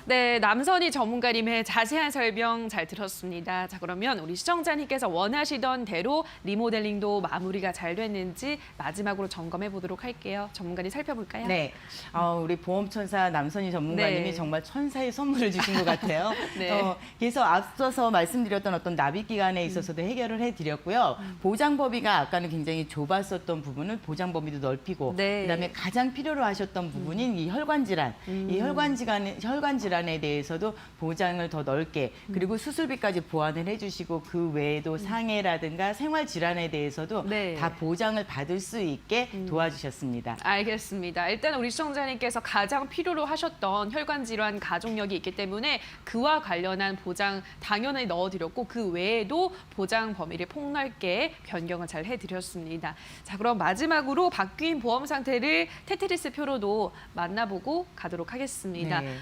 네, 남선희 전문가님의 자세한 설명 잘 들었습니다. 자, 그러면 우리 시청자님께서 원하시던 대로 리모델링도 마무리가 잘 됐는지 마지막으로 점검해 보도록 할게요. 전문가님 살펴볼까요? 네, 우리 보험천사 남선희 전문가님이 네. 정말 천사의 선물을 주신 것 같아요. 네. 그래서 앞서서 말씀드렸던 어떤 납입 기간에 있어서도 해결을 해드렸고요. 보장 범위가 아까는 굉장히 좁았었던 부분을 보장 범위도 넓히고, 네. 그다음에 가장 필요로 하셨던 부분인 이 혈관 질환, 이 혈관 질환에 대해서도 보장을 더 넓게, 그리고 수술비까지 보완을 해주시고 그 외에도 상해라든가 생활 질환에 대해서도 네. 다 보장을 받을 수 있게 도와주셨습니다. 알겠습니다. 일단 우리 시청자님께서 가장 필요로 하셨던 혈관 질환 가족력이 있기 때문에 그와 관련한 보장 당연히 넣어드렸고 그 외에도 보장 범위를 폭넓게 변경을 잘 해드렸습니다. 자, 그럼 마지막으로 바뀐 보험 상태를 테트리스 표로도 만나보고 가도록 하겠습니다. 네.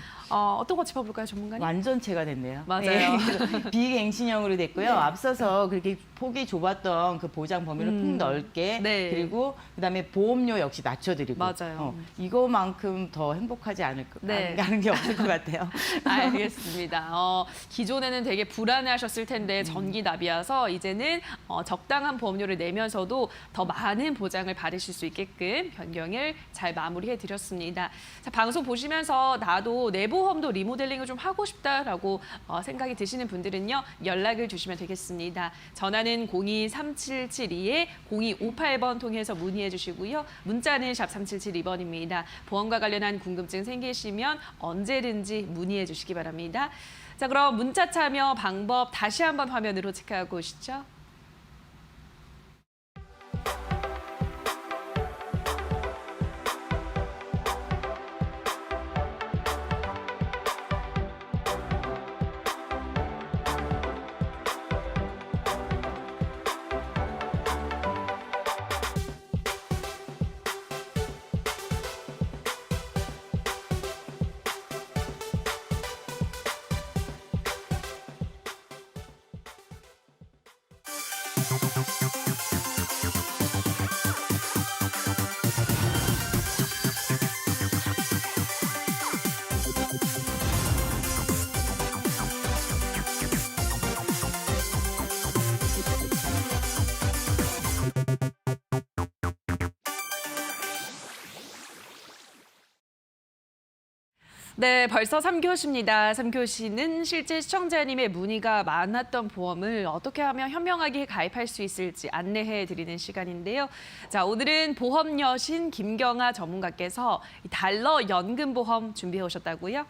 어떤 거 짚어볼까요, 전문가님? 완전체가 됐네요. 맞아요. 그래서 비갱신형으로 됐고요. 앞서서 그렇게 폭이 좁았던 그 보장 범위를 폭넓게, 네. 그리고 그다음에 보험료 역시 낮춰드리고, 맞아요. 이거만큼 더 행복하지 네. 않은 게 없을 것 같아요. 알겠습니다. 기존에는 되게 불안해하셨을 텐데 전기 납이어서 이제는 적당한 보험료를 내면서도 더 많은 보장을 받으실 수 있게끔 변경을 잘 마무리해드렸습니다. 자, 방송 보시면서 나도 내 보험도 리모델링을 좀 하고 싶다라고 생각이 드시는 분들은요. 연락을 주시면 되겠습니다. 전화는 02-3772-0258번 통해서 문의해 주시고요. 문자는 샵 3772번입니다. 보험과 관련한 궁금증 생기시면 언제든지 문의해 주시기 바랍니다. 자, 그럼 문자 참여 방법 다시 한번 화면으로 체크하고 오시죠. 네, 벌써 3교시입니다. 3교시는 실제 시청자님의 문의가 많았던 보험을 어떻게 하면 현명하게 가입할 수 있을지 안내해 드리는 시간인데요. 자, 오늘은 보험 여신 김경아 전문가께서 달러 연금보험 준비해 오셨다고요?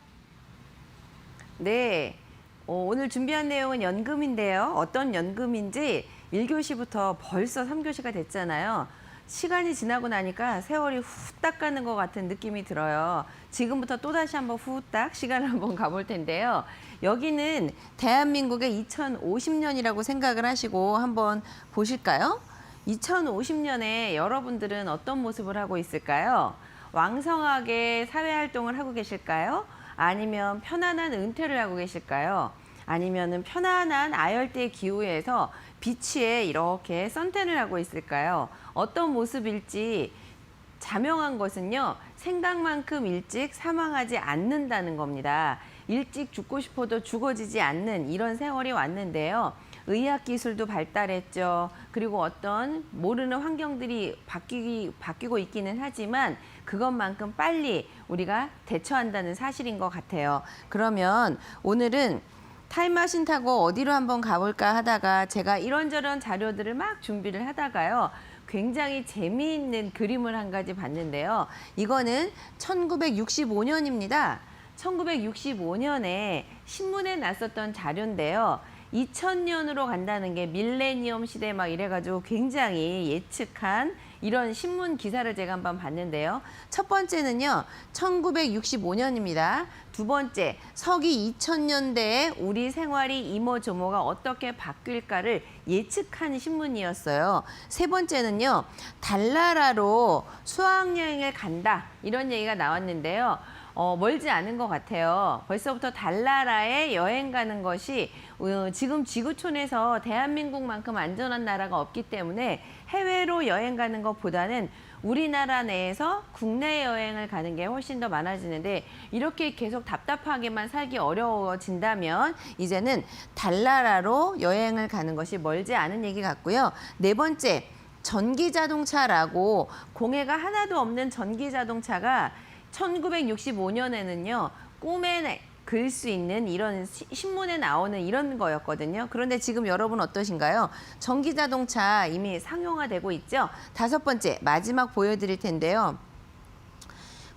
네, 오늘 준비한 내용은 연금인데요. 어떤 연금인지 1교시부터 벌써 3교시가 됐잖아요. 시간이 지나고 나니까 세월이 후딱 가는 것 같은 느낌이 들어요. 지금부터 또다시 한번 후딱 시간을 한번 가볼 텐데요. 여기는 대한민국의 2050년이라고 생각을 하시고 한번 보실까요? 2050년에 여러분들은 어떤 모습을 하고 있을까요? 왕성하게 사회활동을 하고 계실까요? 아니면 편안한 은퇴를 하고 계실까요? 아니면은 편안한 아열대 기후에서 비치에 이렇게 선탠을 하고 있을까요? 어떤 모습일지 자명한 것은요, 생각만큼 일찍 사망하지 않는다는 겁니다. 일찍 죽고 싶어도 죽어지지 않는 이런 세월이 왔는데요. 의학기술도 발달했죠. 그리고 어떤 모르는 환경들이 바뀌고 있기는 하지만 그것만큼 빨리 우리가 대처한다는 사실인 것 같아요. 그러면 오늘은 타임머신 타고 어디로 한번 가볼까 하다가 제가 이런저런 자료들을 막 준비를 하다가요. 굉장히 재미있는 그림을 한 가지 봤는데요. 이거는 1965년입니다. 1965년에 신문에 났었던 자료인데요. 2000년으로 간다는 게 밀레니엄 시대 막 이래가지고 굉장히 예측한 이런 신문 기사를 제가 한번 봤는데요. 첫 번째는요, 1965년입니다. 두 번째, 서기 2000년대에 우리 생활이 이모저모가 어떻게 바뀔까를 예측한 신문이었어요. 세 번째는요, 달나라로 수학여행을 간다. 이런 얘기가 나왔는데요. 멀지 않은 것 같아요. 벌써부터 달나라에 여행 가는 것이 지금 지구촌에서 대한민국만큼 안전한 나라가 없기 때문에 해외로 여행 가는 것보다는 우리나라 내에서 국내 여행을 가는 게 훨씬 더 많아지는데 이렇게 계속 답답하게만 살기 어려워진다면 이제는 달나라로 여행을 가는 것이 멀지 않은 얘기 같고요. 네 번째, 전기자동차라고 공해가 하나도 없는 전기자동차가 1965년에는요, 꿈에 그릴 수 있는 이런 신문에 나오는 이런 거였거든요. 그런데 지금 여러분 어떠신가요? 전기자동차 이미 상용화되고 있죠? 다섯 번째, 마지막 보여드릴 텐데요.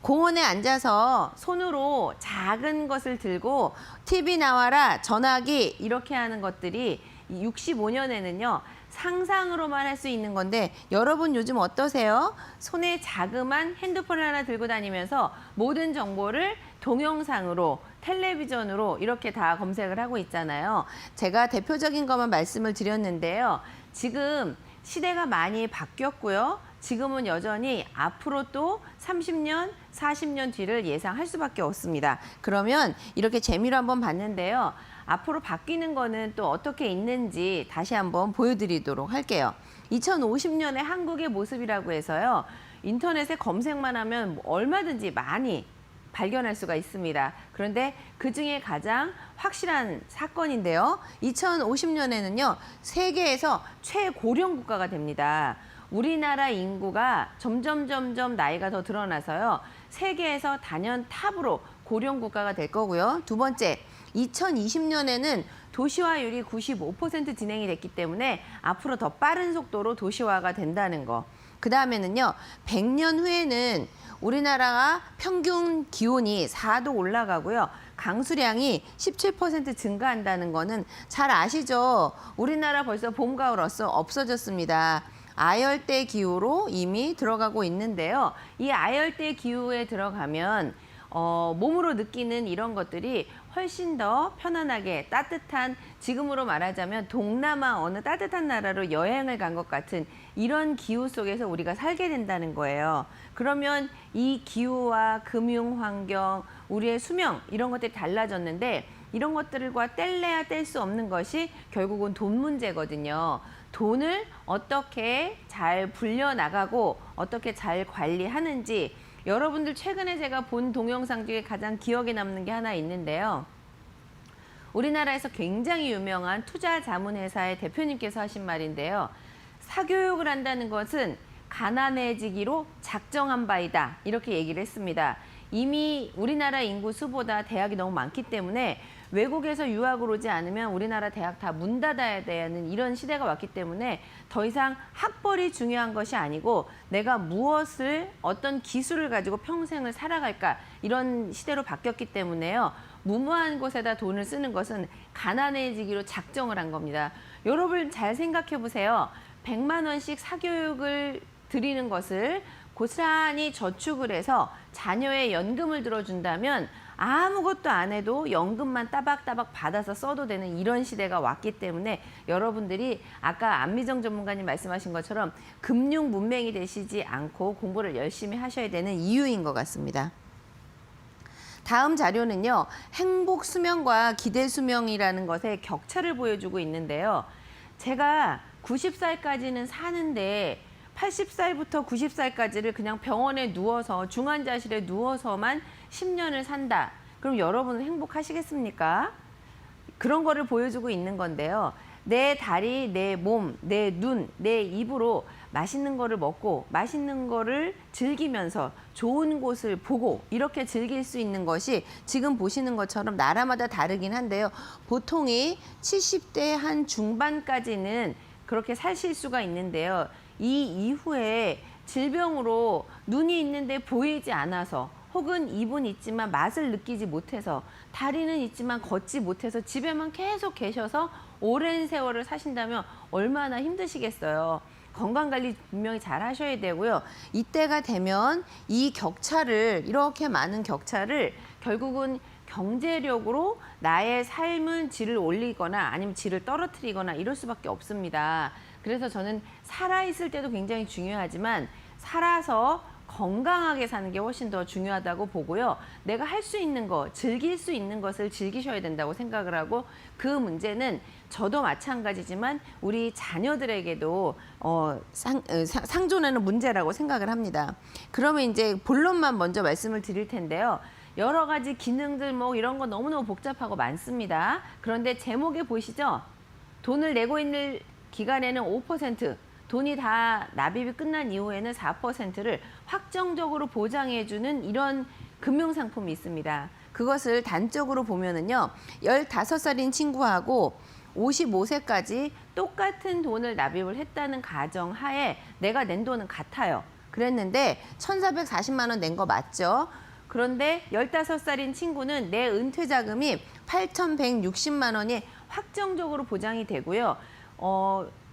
공원에 앉아서 손으로 작은 것을 들고 TV 나와라, 전화기 이렇게 하는 것들이 65년에는요. 상상으로만 할 수 있는 건데 여러분 요즘 어떠세요? 손에 자그만 핸드폰을 하나 들고 다니면서 모든 정보를 동영상으로 텔레비전으로 이렇게 다 검색을 하고 있잖아요. 제가 대표적인 것만 말씀을 드렸는데요. 지금 시대가 많이 바뀌었고요. 지금은 여전히 앞으로 또 30년, 40년 뒤를 예상할 수밖에 없습니다. 그러면 이렇게 재미로 한번 봤는데요. 앞으로 바뀌는 거는 또 어떻게 있는지 다시 한번 보여드리도록 할게요. 2050년의 한국의 모습이라고 해서요. 인터넷에 검색만 하면 얼마든지 많이 발견할 수가 있습니다. 그런데 그중에 가장 확실한 사건인데요. 2050년에는요. 세계에서 최고령 국가가 됩니다. 우리나라 인구가 점점 나이가 더 드러나서요. 세계에서 단연 탑으로 고령 국가가 될 거고요. 두 번째, 2020년에는 도시화율이 95% 진행이 됐기 때문에 앞으로 더 빠른 속도로 도시화가 된다는 거. 그 다음에는요, 100년 후에는 우리나라가 평균 기온이 4도 올라가고요. 강수량이 17% 증가한다는 거는 잘 아시죠? 우리나라 벌써 봄, 가을 없어졌습니다. 아열대 기후로 이미 들어가고 있는데요. 이 아열대 기후에 들어가면 몸으로 느끼는 이런 것들이 훨씬 더 편안하게 따뜻한, 지금으로 말하자면 동남아 어느 따뜻한 나라로 여행을 간 것 같은 이런 기후 속에서 우리가 살게 된다는 거예요. 그러면 이 기후와 금융 환경, 우리의 수명 이런 것들이 달라졌는데 이런 것들과 뗄래야 뗄 수 없는 것이 결국은 돈 문제거든요. 돈을 어떻게 잘 불려나가고 어떻게 잘 관리하는지, 여러분들 최근에 제가 본 동영상 중에 가장 기억에 남는 게 하나 있는데요. 우리나라에서 굉장히 유명한 투자 자문 회사의 대표님께서 하신 말인데요. 사교육을 한다는 것은 가난해지기로 작정한 바이다. 이렇게 얘기를 했습니다. 이미 우리나라 인구 수보다 대학이 너무 많기 때문에 외국에서 유학을 오지 않으면 우리나라 대학 다 문 닫아야 되는 이런 시대가 왔기 때문에 더 이상 학벌이 중요한 것이 아니고 내가 무엇을, 어떤 기술을 가지고 평생을 살아갈까, 이런 시대로 바뀌었기 때문에요. 무모한 곳에다 돈을 쓰는 것은 가난해지기로 작정을 한 겁니다. 여러분 잘 생각해 보세요. 100만 원씩 사교육을 드리는 것을 고스란히 저축을 해서 자녀의 연금을 들어준다면 아무것도 안 해도 연금만 따박따박 받아서 써도 되는 이런 시대가 왔기 때문에 여러분들이 아까 안미정 전문가님 말씀하신 것처럼 금융 문맹이 되시지 않고 공부를 열심히 하셔야 되는 이유인 것 같습니다. 다음 자료는요. 행복 수명과 기대 수명이라는 것의 격차를 보여주고 있는데요. 제가 90살까지는 사는데 80살부터 90살까지를 그냥 병원에 누워서, 중환자실에 누워서만 10년을 산다. 그럼 여러분은 행복하시겠습니까? 그런 거를 보여주고 있는 건데요. 내 다리, 내 몸, 내 눈, 내 입으로 맛있는 거를 먹고 맛있는 거를 즐기면서 좋은 곳을 보고 이렇게 즐길 수 있는 것이 지금 보시는 것처럼 나라마다 다르긴 한데요. 보통이 70대 한 중반까지는 그렇게 사실 수가 있는데요. 이 이후에 질병으로 눈이 있는데 보이지 않아서 혹은 입은 있지만 맛을 느끼지 못해서 다리는 있지만 걷지 못해서 집에만 계속 계셔서 오랜 세월을 사신다면 얼마나 힘드시겠어요. 건강관리 분명히 잘 하셔야 되고요. 이때가 되면 이 격차를 이렇게 많은 격차를 결국은 경제력으로 나의 삶은 질을 올리거나 아니면 질을 떨어뜨리거나 이럴 수밖에 없습니다. 그래서 저는 살아있을 때도 굉장히 중요하지만 살아서 건강하게 사는 게 훨씬 더 중요하다고 보고요. 내가 할 수 있는 거, 즐길 수 있는 것을 즐기셔야 된다고 생각을 하고 그 문제는 저도 마찬가지지만 우리 자녀들에게도 상존하는 문제라고 생각을 합니다. 그러면 이제 본론만 먼저 말씀을 드릴 텐데요. 여러 가지 기능들 뭐 이런 거 너무너무 복잡하고 많습니다. 그런데 제목에 보시죠. 돈을 내고 있는 기간에는 5%, 돈이 다 납입이 끝난 이후에는 4%를 확정적으로 보장해주는 이런 금융상품이 있습니다. 그것을 단적으로 보면은요, 15살인 친구하고 55세까지 똑같은 돈을 납입을 했다는 가정 하에 내가 낸 돈은 같아요. 그랬는데 1,440만 원 낸 거 맞죠? 그런데 15살인 친구는 내 은퇴 자금이 8,160만 원이 확정적으로 보장이 되고요.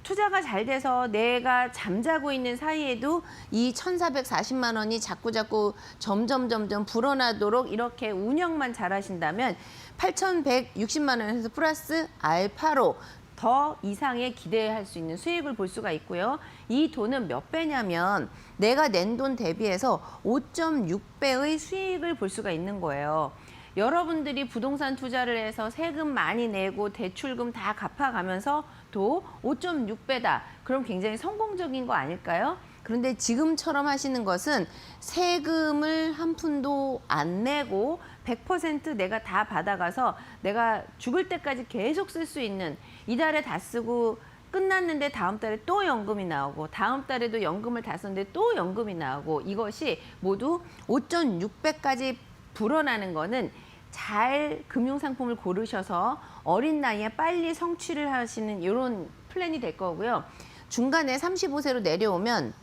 투자가 잘 돼서 내가 잠자고 있는 사이에도 이 1,440만 원이 자꾸자꾸 점점 불어나도록 이렇게 운영만 잘 하신다면 8,160만 원에서 플러스 알파로 더 이상의 기대할 수 있는 수익을 볼 수가 있고요. 이 돈은 몇 배냐면 내가 낸 돈 대비해서 5.6배의 수익을 볼 수가 있는 거예요. 여러분들이 부동산 투자를 해서 세금 많이 내고 대출금 다 갚아가면서 또 5.6배다. 그럼 굉장히 성공적인 거 아닐까요? 그런데 지금처럼 하시는 것은 세금을 한 푼도 안 내고 100% 내가 다 받아가서 내가 죽을 때까지 계속 쓸 수 있는, 이달에 다 쓰고 끝났는데 다음 달에 또 연금이 나오고 다음 달에도 연금을 다 썼는데 또 연금이 나오고, 이것이 모두 5.6배까지 불어나는 거는 잘 금융상품을 고르셔서 어린 나이에 빨리 성취를 하시는 이런 플랜이 될 거고요. 중간에 35세로 내려오면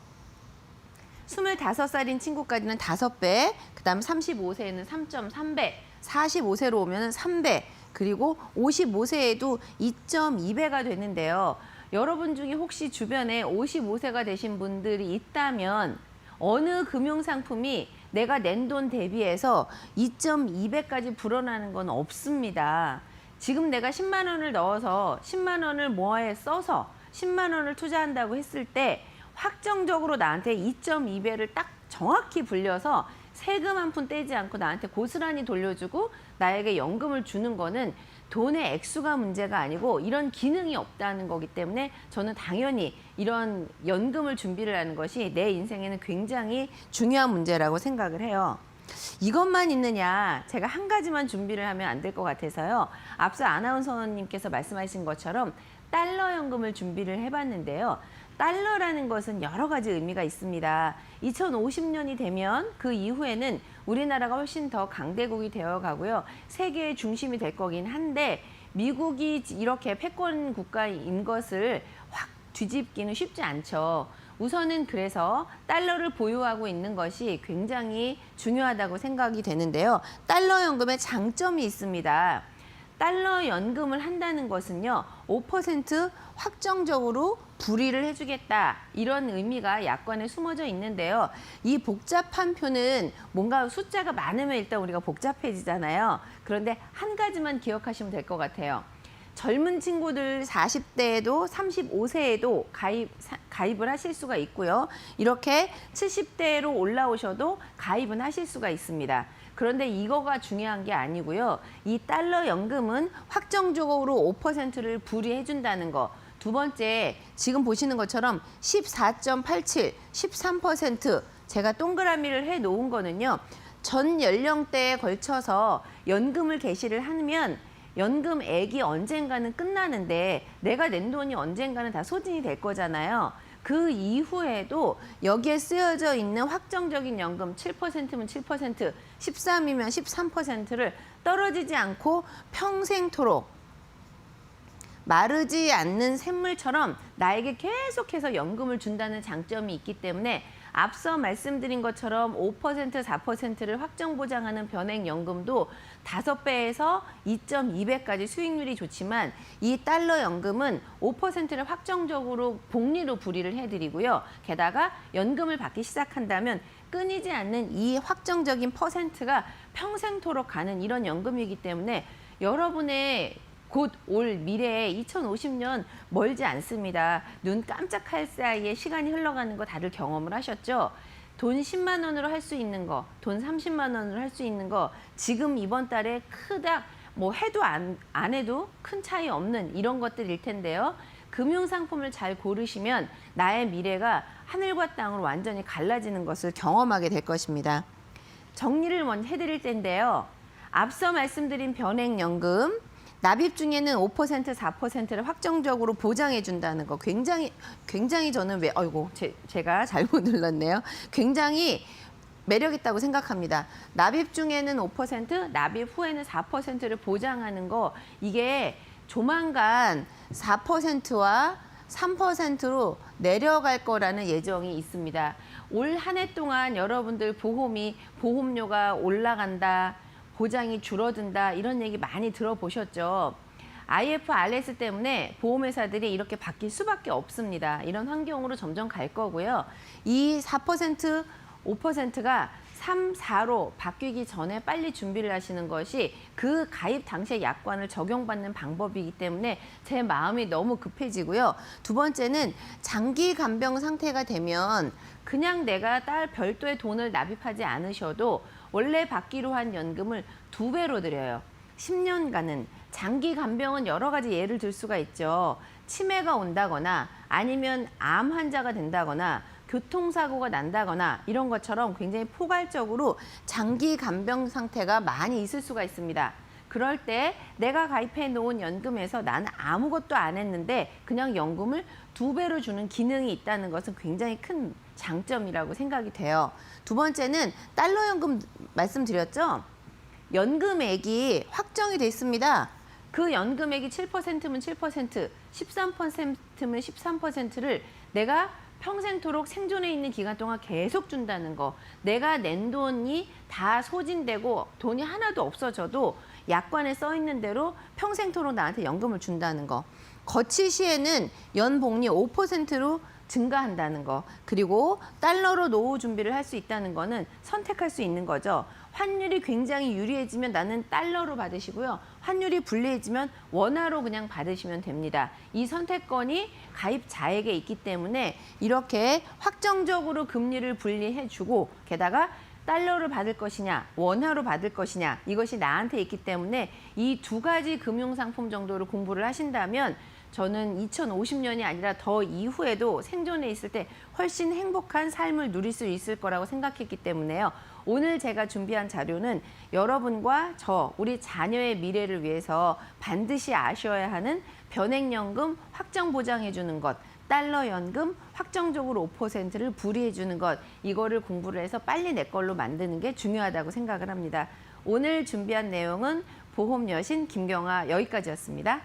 25살인 친구까지는 5배, 그 다음 35세에는 3.3배, 45세로 오면 3배, 그리고 55세에도 2.2배가 되는데요. 여러분 중에 혹시 주변에 55세가 되신 분들이 있다면 어느 금융상품이 내가 낸 돈 대비해서 2.2배까지 불어나는 건 없습니다. 지금 내가 10만 원을 넣어서 10만 원을 모아에 써서 10만 원을 투자한다고 했을 때 확정적으로 나한테 2.2배를 딱 정확히 불려서 세금 한 푼 떼지 않고 나한테 고스란히 돌려주고 나에게 연금을 주는 거는 돈의 액수가 문제가 아니고 이런 기능이 없다는 거기 때문에 저는 당연히 이런 연금을 준비를 하는 것이 내 인생에는 굉장히 중요한 문제라고 생각을 해요. 이것만 있느냐, 제가 한 가지만 준비를 하면 안 될 것 같아서요. 앞서 아나운서님께서 말씀하신 것처럼 달러 연금을 준비를 해봤는데요. 달러라는 것은 여러 가지 의미가 있습니다. 2050년이 되면 그 이후에는 우리나라가 훨씬 더 강대국이 되어 가고요. 세계의 중심이 될 거긴 한데 미국이 이렇게 패권 국가인 것을 확 뒤집기는 쉽지 않죠. 우선은 그래서 달러를 보유하고 있는 것이 굉장히 중요하다고 생각이 되는데요. 달러 연금의 장점이 있습니다. 달러 연금을 한다는 것은요, 5% 확정적으로 불이를 해주겠다, 이런 의미가 약관에 숨어져 있는데요. 이 복잡한 표는 뭔가 숫자가 많으면 일단 우리가 복잡해지잖아요. 그런데 한 가지만 기억하시면 될 것 같아요. 젊은 친구들 40대에도 35세에도 가입을 하실 수가 있고요. 이렇게 70대로 올라오셔도 가입은 하실 수가 있습니다. 그런데 이거가 중요한 게 아니고요. 이 달러 연금은 확정적으로 5%를 불이해 준다는 거. 두 번째, 지금 보시는 것처럼 14.87, 13% 제가 동그라미를 해 놓은 거는요. 전 연령대에 걸쳐서 연금을 개시를 하면 연금액이 언젠가는 끝나는데 내가 낸 돈이 언젠가는 다 소진이 될 거잖아요. 그 이후에도 여기에 쓰여져 있는 확정적인 연금 7%면 7%, 13이면 13%를 떨어지지 않고 평생토록 마르지 않는 샘물처럼 나에게 계속해서 연금을 준다는 장점이 있기 때문에 앞서 말씀드린 것처럼 5%, 4%를 확정 보장하는 변액연금도 5배에서 2.2배까지 수익률이 좋지만 이 달러 연금은 5%를 확정적으로 복리로 불이를 해드리고요. 게다가 연금을 받기 시작한다면 끊이지 않는 이 확정적인 퍼센트가 평생토록 가는 이런 연금이기 때문에 여러분의 곧 올 미래에 2050년 멀지 않습니다. 눈 깜짝할 사이에 시간이 흘러가는 거 다들 경험을 하셨죠? 돈 10만 원으로 할 수 있는 거, 돈 30만 원으로 할 수 있는 거 지금 이번 달에 크다 뭐 해도 안 해도 큰 차이 없는 이런 것들일 텐데요. 금융상품을 잘 고르시면 나의 미래가 하늘과 땅으로 완전히 갈라지는 것을 경험하게 될 것입니다. 정리를 먼저 해드릴 텐데요. 앞서 말씀드린 변액연금, 납입 중에는 5%, 4%를 확정적으로 보장해 준다는 거 굉장히 저는 제가 잘못 눌렀네요. 굉장히 매력 있다고 생각합니다. 납입 중에는 5%, 납입 후에는 4%를 보장하는 거 이게 조만간 4%와 3%로 내려갈 거라는 예정이 있습니다. 올 한 해 동안 여러분들 보험료가 올라간다, 보장이 줄어든다 이런 얘기 많이 들어보셨죠. IFRS 때문에 보험회사들이 이렇게 바뀔 수밖에 없습니다. 이런 환경으로 점점 갈 거고요. 이 4%, 5%가 3, 4로 바뀌기 전에 빨리 준비를 하시는 것이 그 가입 당시의 약관을 적용받는 방법이기 때문에 제 마음이 너무 급해지고요. 두 번째는 장기 간병 상태가 되면 그냥 내가 별도의 돈을 납입하지 않으셔도 원래 받기로 한 연금을 2배로 드려요. 10년간은. 장기 간병은 여러 가지 예를 들 수가 있죠. 치매가 온다거나 아니면 암 환자가 된다거나 교통사고가 난다거나 이런 것처럼 굉장히 포괄적으로 장기 간병 상태가 많이 있을 수가 있습니다. 그럴 때 내가 가입해 놓은 연금에서 나는 아무것도 안 했는데 그냥 연금을 2배로 주는 기능이 있다는 것은 굉장히 큰 장점이라고 생각이 돼요. 두 번째는 달러 연금 말씀드렸죠? 연금액이 확정이 돼 있습니다. 그 연금액이 7%면 7%, 13%면 13%를 내가 평생토록 생존해 있는 기간 동안 계속 준다는 거. 내가 낸 돈이 다 소진되고 돈이 하나도 없어져도 약관에 써 있는 대로 평생토록 나한테 연금을 준다는 거. 거치 시에는 연복리 5%로 증가한다는 거. 그리고 달러로 노후 준비를 할 수 있다는 거는 선택할 수 있는 거죠. 환율이 굉장히 유리해지면 나는 달러로 받으시고요. 환율이 불리해지면 원화로 그냥 받으시면 됩니다. 이 선택권이 가입자에게 있기 때문에 이렇게 확정적으로 금리를 분리해주고 게다가 달러를 받을 것이냐 원화로 받을 것이냐 이것이 나한테 있기 때문에 이 2가지 금융상품 정도를 공부를 하신다면 저는 2050년이 아니라 더 이후에도 생존해 있을 때 훨씬 행복한 삶을 누릴 수 있을 거라고 생각했기 때문에요. 오늘 제가 준비한 자료는 여러분과 우리 자녀의 미래를 위해서 반드시 아셔야 하는 변액연금 확정 보장해 주는 것, 달러 연금 확정적으로 5%를 불이해 주는 것, 이거를 공부를 해서 빨리 내 걸로 만드는 게 중요하다고 생각을 합니다. 오늘 준비한 내용은 보험 여신 김경아 여기까지였습니다.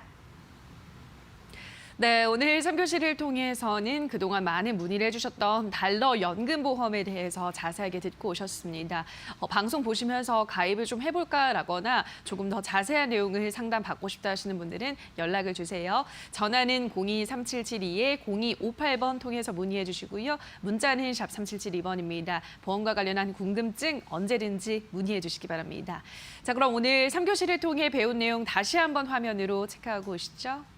네, 오늘 3교시를 통해서는 그동안 많은 문의를 해주셨던 달러 연금보험에 대해서 자세하게 듣고 오셨습니다. 방송 보시면서 가입을 좀 해볼까라거나 조금 더 자세한 내용을 상담받고 싶다 하시는 분들은 연락을 주세요. 전화는 023772-0258번 통해서 문의해 주시고요. 문자는 샵 3772번입니다. 보험과 관련한 궁금증 언제든지 문의해 주시기 바랍니다. 자, 그럼 오늘 3교시를 통해 배운 내용 다시 한번 화면으로 체크하고 오시죠.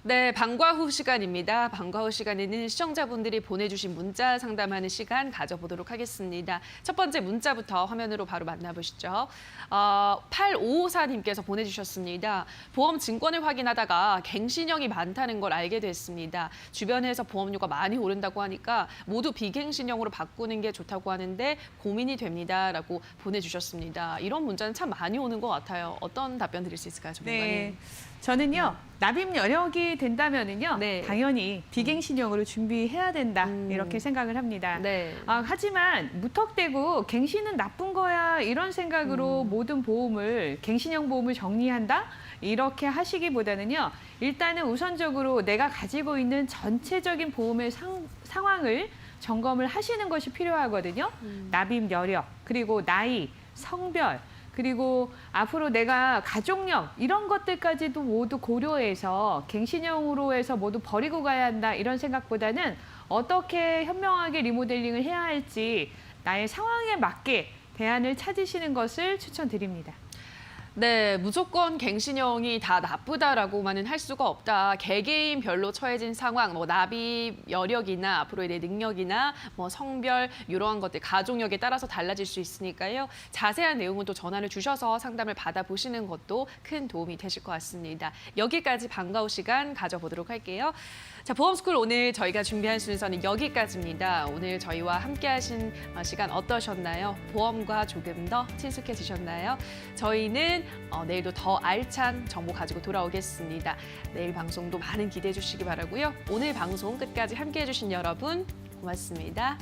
네, 방과 후 시간입니다. 방과 후 시간에는 시청자분들이 보내주신 문자 상담하는 시간 가져보도록 하겠습니다. 첫 번째 문자부터 화면으로 바로 만나보시죠. 8554님께서 보내주셨습니다. 보험 증권을 확인하다가 갱신형이 많다는 걸 알게 됐습니다. 주변에서 보험료가 많이 오른다고 하니까 모두 비갱신형으로 바꾸는 게 좋다고 하는데 고민이 됩니다라고 보내주셨습니다. 이런 문자는 참 많이 오는 것 같아요. 어떤 답변 드릴 수 있을까요, 전문가님? 네. 저는요, 납입 여력이 된다면은요, 네. 당연히 비갱신형으로 준비해야 된다, 이렇게 생각을 합니다. 네. 하지만 무턱대고 갱신은 나쁜 거야, 이런 생각으로 모든 보험을, 갱신형 보험을 정리한다? 이렇게 하시기보다는요, 일단은 우선적으로 내가 가지고 있는 전체적인 보험의 상황을 점검을 하시는 것이 필요하거든요. 납입 여력, 그리고 나이, 성별, 그리고 앞으로 내가 가족력 이런 것들까지도 모두 고려해서 갱신형으로 해서 모두 버리고 가야 한다 이런 생각보다는 어떻게 현명하게 리모델링을 해야 할지 나의 상황에 맞게 대안을 찾으시는 것을 추천드립니다. 네, 무조건 갱신형이 다 나쁘다라고만은 할 수가 없다. 개개인별로 처해진 상황, 뭐 납입 여력이나 앞으로의 내 능력이나 뭐 성별 이러한 것들, 가족력에 따라서 달라질 수 있으니까요. 자세한 내용은 또 전화를 주셔서 상담을 받아보시는 것도 큰 도움이 되실 것 같습니다. 여기까지 방과 후 시간 가져보도록 할게요. 자, 보험스쿨 오늘 저희가 준비한 순서는 여기까지입니다. 오늘 저희와 함께하신 시간 어떠셨나요? 보험과 조금 더 친숙해지셨나요? 저희는 내일도 더 알찬 정보 가지고 돌아오겠습니다. 내일 방송도 많은 기대해 주시기 바라고요. 오늘 방송 끝까지 함께해 주신 여러분 고맙습니다.